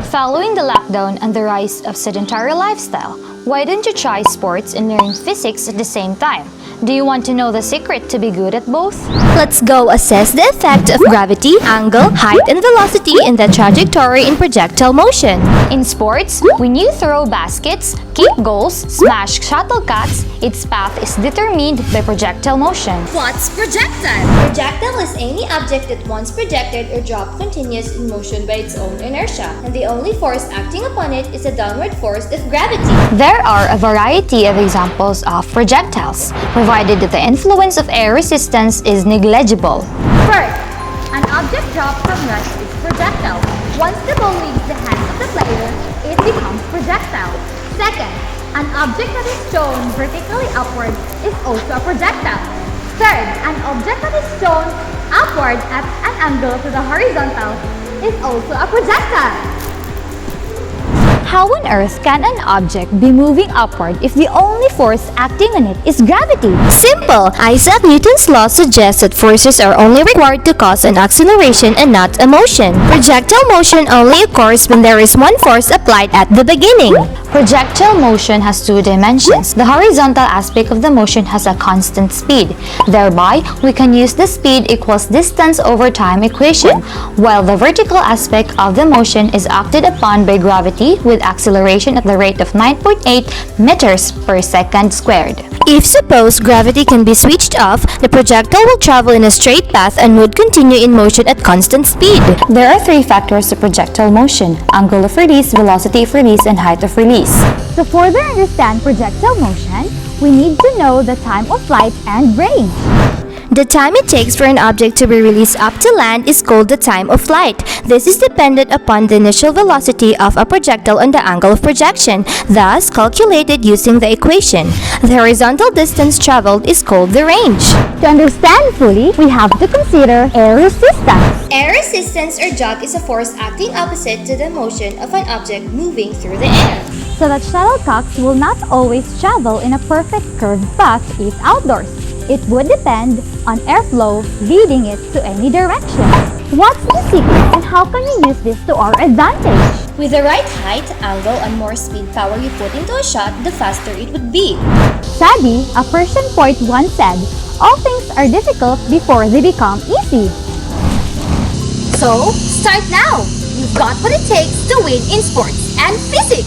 Following the lockdown and the rise of sedentary lifestyle, why don't you try sports and learn physics at the same time? Do you want to know the secret to be good at both? Let's go assess the effect of gravity, angle, height, and velocity in the trajectory in projectile motion. In sports, when you throw baskets, kick goals, smash shuttlecocks, its path is determined by projectile motion. What's projectile? Projectile is any object that once projected or dropped continues in motion by its own inertia, and the only force acting upon it is the downward force of gravity. There are a variety of examples of projectiles, provided that the influence of air resistance is negligible. First, an object dropped from rest is projectile. Once the ball leaves the hands of the player, it becomes projectile. Second, an object that is thrown vertically upward is also a projectile. Third, an object that is thrown upward at an angle to the horizontal is also a projectile. How on earth can an object be moving upward if the only force acting on it is gravity? Simple! Isaac Newton's law suggests that forces are only required to cause an acceleration and not a motion. Projectile motion only occurs when there is one force applied at the beginning. Projectile motion has two dimensions. The horizontal aspect of the motion has a constant speed. Thereby, we can use the speed equals distance over time equation, while the vertical aspect of the motion is acted upon by gravity with acceleration at the rate of 9.8 meters per second squared. If suppose gravity can be switched off, the projectile will travel in a straight path and would continue in motion at constant speed. There are three factors to projectile motion: angle of release, velocity of release, and height of release. To further understand projectile motion, we need to know the time of flight and range. The time it takes for an object to be released up to land is called the time of flight. This is dependent upon the initial velocity of a projectile and the angle of projection, thus calculated using the equation. The horizontal distance traveled is called the range. To understand fully, we have to consider air resistance. Air resistance or drag is a force acting opposite to the motion of an object moving through the air. So that shuttlecocks will not always travel in a perfect curved path if outdoors. It would depend on airflow leading it to any direction. What's the secret and how can we use this to our advantage? With the right height, angle, and more speed power you put into a shot, the faster it would be. Shadi, a Persian poet, once said, "All things are difficult before they become easy." So, start now! You've got what it takes to win in sports and physics!